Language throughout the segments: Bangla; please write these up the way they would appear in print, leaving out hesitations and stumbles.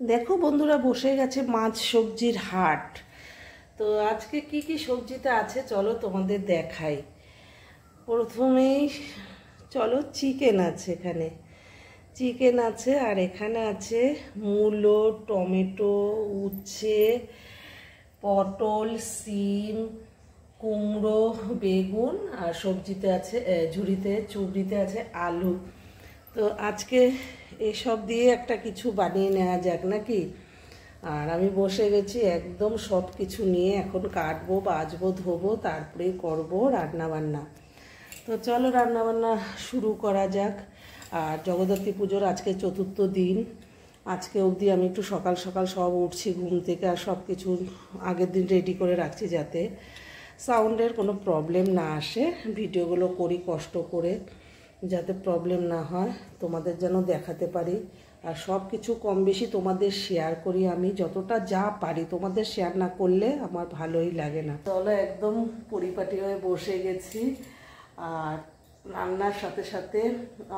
দেখো বন্ধুরা, বসে গেছে মাছ সবজির হাট। তো আজকে কি কি সবজিতে আছে চলো তোমাদের দেখাই। প্রথমেই চলো, চিকেন আছে, এখানে চিকেন আছে, আর এখানে আছে মূলো, টমেটো, উচ্ছে, পটল, সিম, কুমড়ো, বেগুন, আর সবজিতে আছে চুবড়িতে আছে আলু। তো আজকে এসব দিয়ে একটা কিছু বানিয়ে নেওয়া যাক নাকি। আর আমি বসে গেছি একদম সব কিছু নিয়ে, এখন কাটবো, বাছবো, ধোবো, তারপরে করবো রান্না বান্না। তো চলো রান্না বান্না শুরু করা যাক। আর জগদ্ধাত্রী পুজোর আজকে 4র্থ দিন। আজকে অবধি আমি একটু সকাল সকাল সব উঠছি ঘুম থেকে, আর সব কিছু আগের দিন রেডি করে রাখছি যাতে সাউন্ডের কোনো প্রবলেম না আসে। ভিডিওগুলো করি কষ্ট করে, যাতে প্রবলেম না হয়, তোমাদের যেন দেখাতে পারি। আর সব কিছু কম বেশি তোমাদের শেয়ার করি, আমি যতটা যা পারি। তোমাদের শেয়ার না করলে আমার ভালোই লাগে না। চলো, একদম পরিপাটি হয়ে বসে গেছি। আর রান্নার সাথে সাথে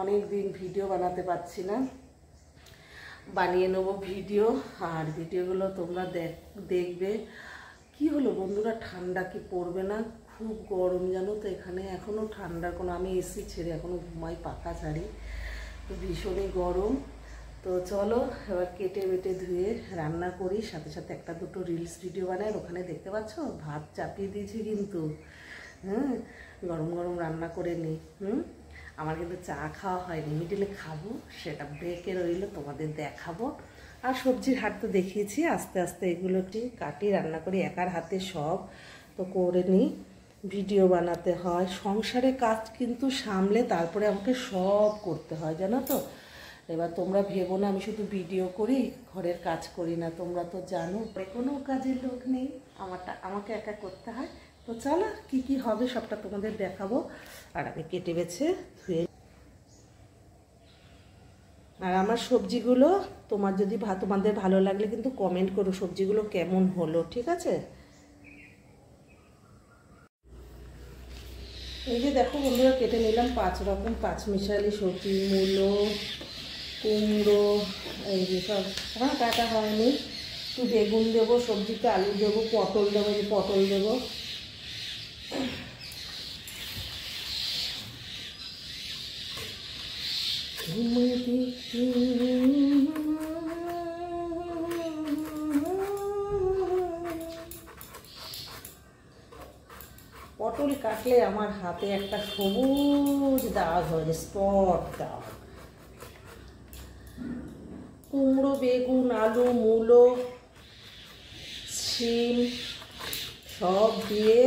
অনেক দিন ভিডিও বানাতে পারছি না, বানিয়ে নেবো ভিডিও। আর ভিডিওগুলো তোমরা দেখবে। কি হলো বন্ধুরা, ঠান্ডা কি পড়বে না? খুব গরম জানো তো এখানে, এখনও ঠান্ডার কোনো, আমি এসি ছেড়ে এখনও ঘুমাই, পাখা ছাড়ি, তো ভীষণই গরম। তো চলো এবার কেটে বেটে ধুয়ে রান্না করি, সাথে সাথে একটা দুটো রিলস ভিডিও বানাই। ওখানে দেখতে পাচ্ছ ভাত চাপিয়ে দিয়েছি কিন্তু, গরম গরম রান্না করে নিই। আমার কিন্তু চা খাওয়া হয়নি, মিডিলে খাবো, সেটা ব্রেকে রইলো, তোমাদের দেখাবো। আর সবজির হাট তো দেখিয়েছি, আস্তে আস্তে এগুলো একটু কাটি, রান্না করি, একার হাতে সব তো করে নিই। ভিডিও বানাতে হয়, সংসারে কাজ কিন্তু সামলে তারপরে আমাকে সব করতে হয় জানো তো। এবার তোমরা ভেবো না আমি শুধু ভিডিও করি, ঘরের কাজ করি না, তোমরা তো জানো কোনো কাজের লোক নেই, আমাকে একা করতে হয়। তো চলো কি কি হবে সবটা তোমাদের দেখাবো। আর আমি কেটে বেছে ধুয়ে, আর আমার সবজিগুলো তোমাদের ভালো লাগলে কিন্তু কমেন্ট করো সবজিগুলো কেমন হলো, ঠিক আছে? এই যে দেখো বন্ধুরা, কেটে নিলাম 5 রকম 5 মিশালি সবজি, মূলো, কুমড়ো, এই যে সব কাটা হয়নি। একটু বেগুন দেবো সবজিতে, আলু দেবো, পটল দেবো, এই যে পটল দেবো। পটল কাটলে আমার হাতে একটা সবুজ দাগ হয়, স্পট দাগ। কুমড়ো, বেগুন, আলু, মূলো, সিম সব দিয়ে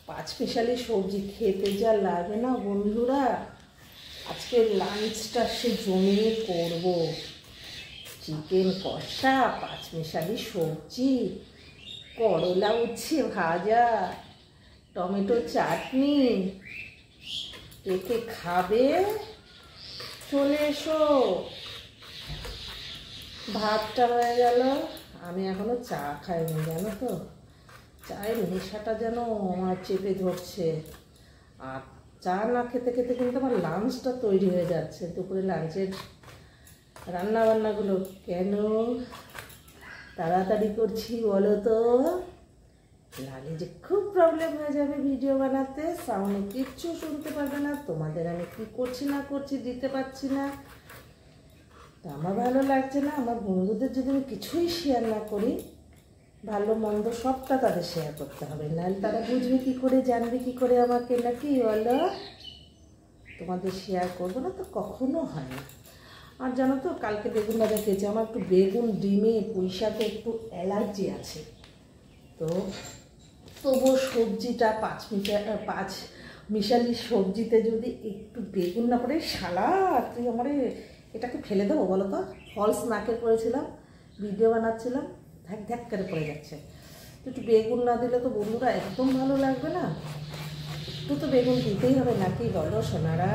5 মিশালি সবজি, খেতে যা লাগে না বন্ধুরা। আজকে লাঞ্চটা সে জমিয়ে করব। চিকেন কষা, 5 মিশালি সবজি, করলা উচ্ছে ভাজা, টমেটো চাটনি, কে খাবে চলে এসো। ভাতটা হয়ে গেল, আমি এখনো চা খাইনি জানো তো, চায়ের নেশাটা যেন আমার চেপে ধরছে। আর চা না খেতে খেতে কিন্তু আমার লাঞ্চটা তৈরি হয়ে যাচ্ছে, দুপুরে লাঞ্চের রান্নাবান্নাগুলো কেন তাড়াতাড়ি করছি বলো তো, নাহলে যে খুব প্রবলেম হয়ে যাবে ভিডিও বানাতে, সাউন্ডে কিচ্ছু শুনতে পারবে না, তোমাদের আমি কী করছি না করছি দিতে পারছি না। তো আমার ভালো লাগছে না, আমার বন্ধুদের যদি আমি কিছুই শেয়ার না করি, ভালো মন্দ সবটা তাদের শেয়ার করতে হবে, নাহলে তারা বুঝবে কী করে, জানবে কী করে আমাকে, নাকি বলো? তোমাদের শেয়ার করবো না তো কখনো হয় না। আর জানো তো কালকে বেগুন ভাজা খেয়েছি, আমার একটু বেগুন, ডিমে, পুঁই শাকে একটু অ্যালার্জি আছে। তো তবুও সবজিটা 5 মিশালি সবজিতে যদি একটু বেগুন না পড়ে, শালা তুই আমার এটাকে ফেলে দেবো বলো তো। ফলস নাকে করেছিলাম, ভিডিও বানাচ্ছিলাম, ধ্যাক ধ্যাক করে পড়ে যাচ্ছে। একটু বেগুন না দিলে তো বন্ধুরা একদম ভালো লাগবে না, একটু তো বেগুন দিতেই হবে নাকি বলো সোনারা।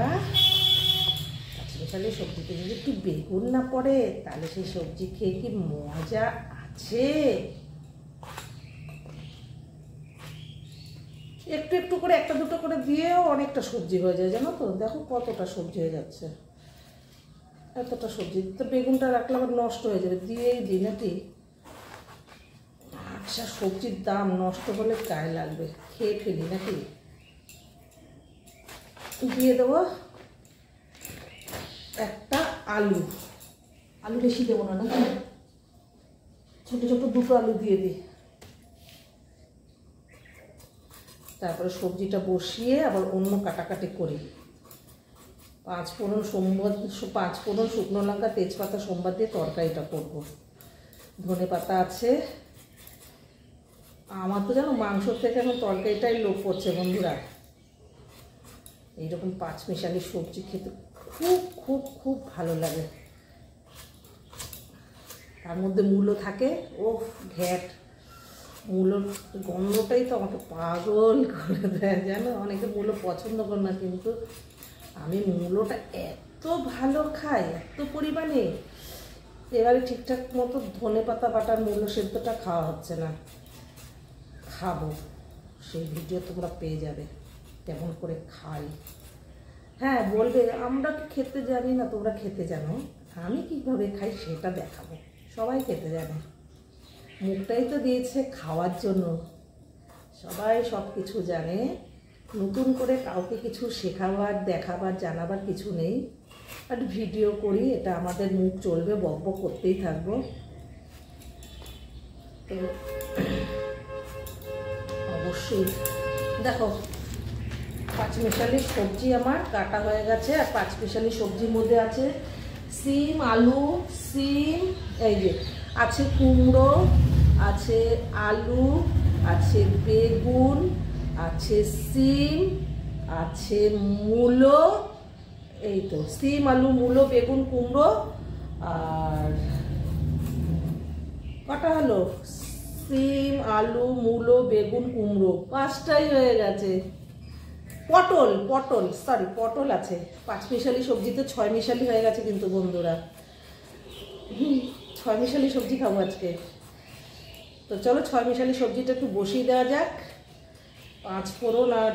5 মিশালি সবজিতে যদি একটু বেগুন না পড়ে, তাহলে সেই সবজি খেয়ে কি মজা আছে? একটু একটু করে একটা দুটো করে দিয়েও অনেকটা সবজি হয়ে যায় জানো তো। দেখো কতটা সবজি হয়ে যাচ্ছে। এতটা সবজি তো বেগুনটা রাখলে আবার নষ্ট হয়ে যাবে, দিয়েই দিই নাকি। আচ্ছা, সবজির দাম নষ্ট হলে গায়ে লাগবে, খেয়ে ফেলি নাকি। দিয়ে দেবো একটা আলু, আলু বেশি দেবো না নাকি, ছোটো ছোটো দুটো আলু দিয়ে দিই। তারপরে সবজিটা বসিয়ে আবার অন্য কাটাকাটি করি। 5 ফোড়ন শুকনো লঙ্কা, তেজপাতা, সোমবার দিয়ে তরকারিটা করব। ধনে পাতা আছে। আমার তো জানো মাংসর থেকে এখন তরকারিটাই লোভ করছে বন্ধুরা। এইরকম পাঁচমিশালি সবজি খেতে খুব খুব খুব ভালো লাগে। তার মধ্যে মূলো থাকে, ও ঘ্যাট, মূলোর গন্ধটাই তো আমাকে পাগল করে দেয় জানো। অনেকে মূলো পছন্দ করে না, কিন্তু আমি মূলোটা এত ভালো খাই, এত পরিমাণে। এবারে ঠিকঠাক মতো ধনে পাতা বাটার মূলো সেদ্ধটা খাওয়া হচ্ছে না, খাবো, সেই ভিডিও তোমরা পেয়ে যাবে কেমন করে খাই। হ্যাঁ বলবে আমরা কি খেতে জানি না, তোমরা খেতে জানো, আমি কীভাবে খাই সেটা দেখাবো। সবাই খেতে জানে, মুখটাই তো দিয়েছে খাওয়ার জন্য। সবাই সব কিছু জানে, নতুন করে কাউকে কিছু শেখাবার, দেখাবার, জানাবার কিছু নেই। আর ভিডিও করি, এটা আমাদের মুখ চলবে, বকবক করতেই থাকবো। তো অবশ্যই দেখো, পাঁচমিশালি সবজি আমার কাটা হয়ে গেছে। আর পাঁচমিশালি সবজির মধ্যে আছে সিম, আলু, সিম, এই যে আছে কুমড়ো, আছে আলু, আছে বেগুন, আছে সিম, আছে মূলো। এই তো সিম, আলু, মূলো, বেগুন, কুমড়ো। আর কটা হলো? সিম, আলু, মূলো, বেগুন, কুমড়ো, 5টাই হয়ে গেছে। পটল আছে। পাঁচমিশালি সবজিতে 6 মিশালি হয়ে গেছে কিন্তু বন্ধুরা। 6 মিশালি সবজি খাবো আজকে। তো চলো 6 মিশালি সবজিটা একটু বসিয়ে দেওয়া যাক। 5 ফোড়ন আর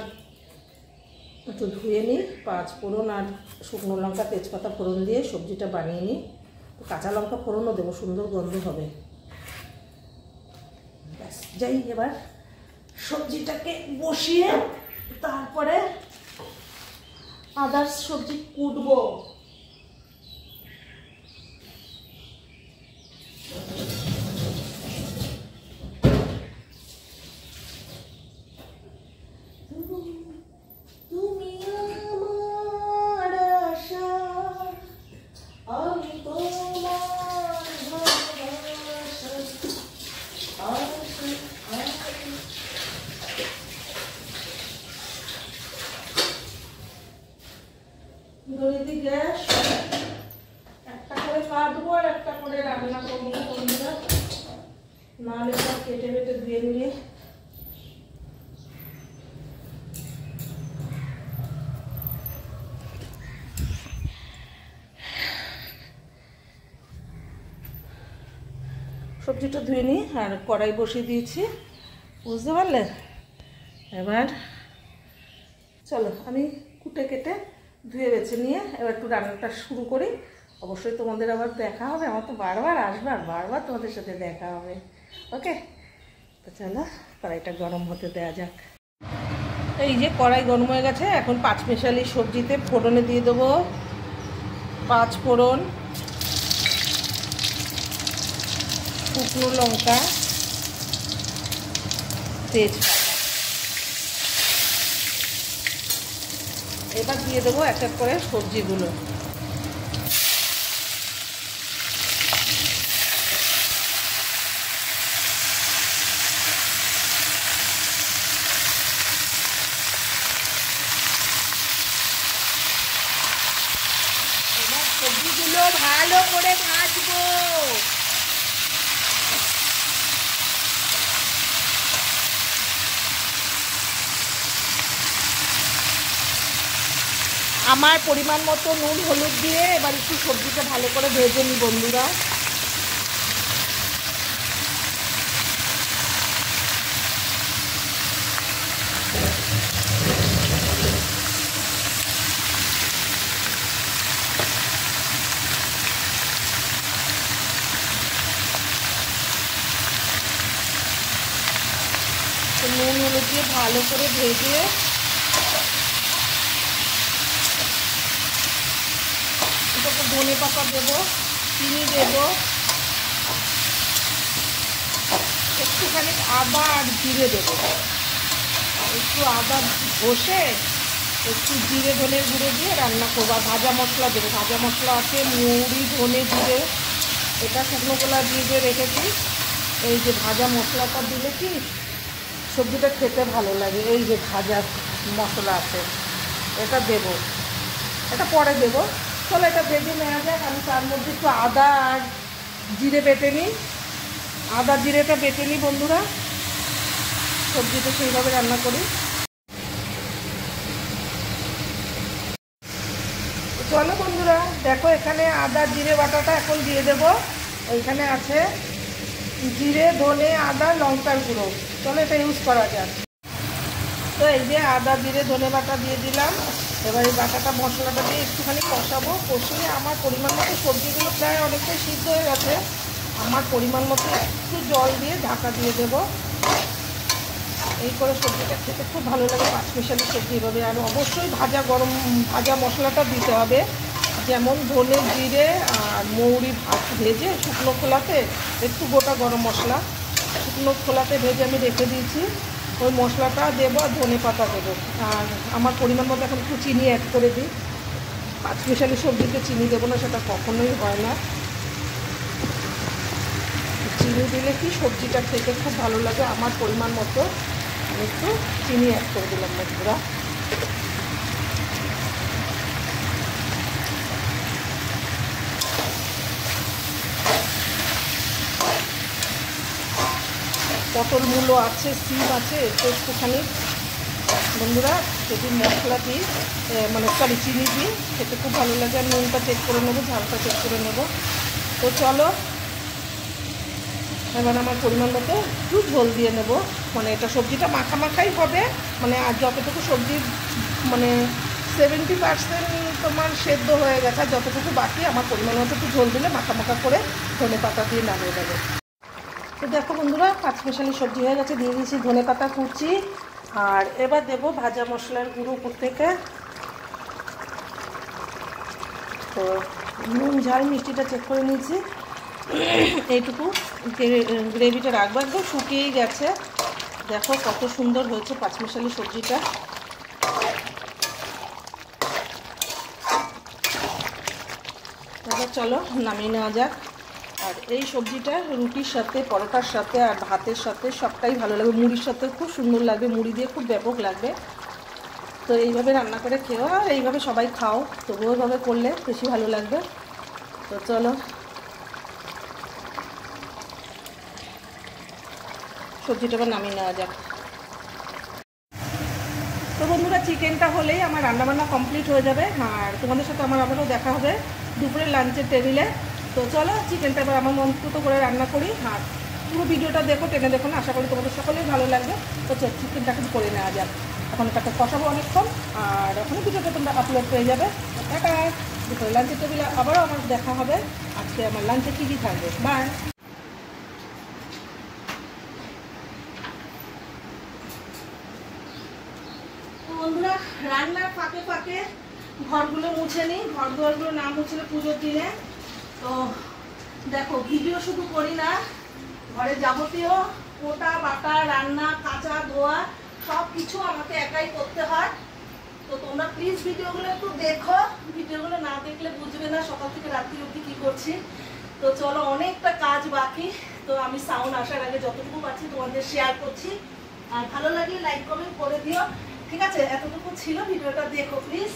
একটু ধুয়ে নিই, 5 ফোড়ন আর শুকনো লঙ্কা, তেজপাতা ফোড়ন দিয়ে সবজিটা বানিয়ে নিই। তো কাঁচা লঙ্কা ফোড়নও দেবো, সুন্দর গন্ধ হবে। ব্যাস, যাই এবার সবজিটাকে বসিয়ে তারপরে আদার্স সবজি কুটবো। তুমি আমার আশা, আমি তোমার ভালোবাসা, গ্যাস একটা করে কাটবো আর একটা করে রান্না করবো বন্ধুরা, নাহলে সব কেটে বেটে ধুয়ে নিয়ে। সবজিটা ধুয়ে নিই আর কড়াই বসিয়ে দিয়েছি, বুঝতে পারলে। এবার চলো আমি কুটে কেটে ধুয়ে বেছে নিয়ে এবার একটু রান্নাটা শুরু করি। অবশ্যই তোমাদের আবার দেখা হবে, আমার তো বারবার আসবার, বারবার তোমাদের সাথে দেখা হবে। ওকে, তো চলো কড়াইটা গরম হতে দেওয়া যাক। এই যে কড়াই গরম হয়ে গেছে, এখন পাঁচমিশালি সবজিতে ফোড়নে দিয়ে দেবো 5 ফোড়ন, শুকনো লঙ্কা, তেজপাতা। এবার দিয়ে দেবো এক এক করে সবজিগুলো। এবার সবজিগুলো ভালো করে ভাজবো। আমার পরিমাণ মতো নুন হলুদ দিয়ে এবার একটু সবজিটা ভালো করে ভেজে নিই বন্ধুরা। নুন হলুদ দিয়ে ভালো করে ভেজে এটাকে ধনে পাতা দেবো, চিনি দেবো, একটুখানি আদা আর জিরে দেবো। একটু আদা ঘষে একটু জিরে ধনের গুঁড়ো দিয়ে রান্না করবো। আর ভাজা মশলা দেবো, ভাজা মশলা আছে মৌরি ধনে জিরে, এটা শুকনো কলা দিয়ে রেখেছি। এই যে ভাজা মশলাটা দিলে কি সবজিটা খেতে ভালো লাগে। এই যে ভাজা মশলা আছে এটা দেবো, এটা পরে দেবো। চলো এটা ভেজে নেওয়া যাক। আমি তার মধ্যে একটু আদা আর জিরে বেটে নিই, আদা জিরেটা বেটে নিই বন্ধুরা, সবজিটা সেইভাবে রান্না করি। চলো বন্ধুরা দেখো, এখানে আদা জিরে বাটাটা এখন দিয়ে দেবো। এইখানে আছে জিরে ধনে আদা লঙ্কার গুঁড়ো, চলো এটা ইউজ করা যাক। তো এই যে আদা জিরে ধনে বাটা দিয়ে দিলাম। এবার এই বাটাটা মশলাটা দিয়ে একটুখানি কষাবো। কষিয়ে আমার পরিমাণ মতো, সবজিগুলো প্রায় অনেকটাই সিদ্ধ হয়ে গেছে, আমার পরিমাণ মতো একটু জল দিয়ে ঢাকা দিয়ে দেবো। এই করে সবজিটা খেতে খুব ভালো লাগে, পাঁচমিশালি সবজি এভাবে। আর অবশ্যই ভাজা মশলাটা দিতে হবে, যেমন ধনে জিরে আর মৌরি ভেজে শুকনো খোলাতে, একটু গোটা গরম মশলা শুকনো খোলাতে ভেজে আমি রেখে দিয়েছি, ওই মশলাটা দেবো আর ধনে পাতা দেবো। আর আমার পরিমাণ মতো এখন একটু চিনি অ্যাড করে দিই। পাঁচমিশালি সবজিতে চিনি দেবো না, সেটা কখনোই হয় না। চিনি দিলে কি সবজিটা খেতে খুব ভালো লাগে। আমার পরিমাণ মতো আমি একটু চিনি অ্যাড করে দিলাম বন্ধুরা। পটল মূলো আছে, সিম আছে, একটুখানি বন্ধুরা যদি মশলা দিই মানে চিনি দিই খেতে খুব ভালো লাগে। আর নুনটা চেক করে নেবো, ঝালটা চেক করে নেবো। তো চলো এবার আমার পরিমাণ মতো একটু ঝোল দিয়ে নেব। মানে এটা সবজিটা মাখাই হবে, মানে আর যতটুকু সবজি মানে 70% তোমার সেদ্ধ হয়ে গেছে, আর যতটুকু বাকি আমার পরিমাণ মতো একটু ঝোল দিলে মাখা করে ধনে পাতা দিয়ে নামিয়ে দেবে। তো দেখো বন্ধুরা পাঁচমিশালি সবজি হয়ে গেছে, দিয়ে দিয়েছি ধনে পাতা কুচি। আর এবার দেবো ভাজা মশলার গুঁড়ো উপর থেকে। তো নুন ঝাল মিষ্টিটা চেক করে নিয়েছি, এইটুকু গ্রেভিটা রাখবো, একদম শুকিয়েই গেছে। দেখো কত সুন্দর হয়েছে পাঁচমিশালি সবজিটা। এবার চলো নামিয়ে নেওয়া যাক। আর এই সবজিটা রুটির সাথে, পরোটার সাথে আর ভাতের সাথে সবটাই ভালো লাগবে, মুড়ির সাথে খুব সুন্দর লাগবে, মুড়ি দিয়ে খুব ব্যাপক লাগবে। তো এইভাবে রান্না করে খেও, আর এইভাবে সবাই খাও, তবুও এইভাবে করলে বেশি ভালো লাগবে। তো চলো সবজিটা এবার নামিয়ে নেওয়া যাক। তো বন্ধুরা চিকেনটা হলেই আমার রান্নাবান্না কমপ্লিট হয়ে যাবে। আর তোমাদের সাথে আমার আবারও দেখা হবে দুপুরের লাঞ্চের টেবিলে। তো চলো চিকেনটা এবার আমার মনপুতো করে রান্না করি। আর পুরো ভিডিওটা দেখো, টেনে দেখো না, আশা করি তোমাদের সকলেই ভালো লাগবে। তো চিকেনটাকে করে নেওয়া যাক। এখন এটাকে কষাবো অনেকক্ষণ, আর ওখানে ভিডিওটা তোমরা আপলোড হয়ে যাবে। টাটা, দুপুরের লাঞ্চের টেবিলে আবারও আমার দেখা হবে। আজকে আমার লাঞ্চে কী কী থাকবে, বাই। বন্ধুরা রান্নার ফাঁকে ফাঁকে ঘরগুলো মুছে নিই, ঘর দুয়ারগুলো না মুছলে পুজোর দিনে। তো দেখো ভিডিও শুধু করি না, ঘরে যাবতীয় কোটা বাটা রান্না কাঁচা ধোয়া সব কিছু আমাকে একাই করতে হয়। তো তোমরা প্লিজ ভিডিওগুলো একটু দেখো, ভিডিওগুলো না দেখলে বুঝবে না সকাল থেকে রাত্রি অবধি কী করছি। তো চলো অনেকটা কাজ বাকি, তো আমি সাউন্ড আসার আগে যতটুকু পাচ্ছি তোমাদের শেয়ার করছি। আর ভালো লাগলে লাইক কমেন্ট করে দিও, ঠিক আছে? এতটুকু ছিল, ভিডিওটা দেখো প্লিজ।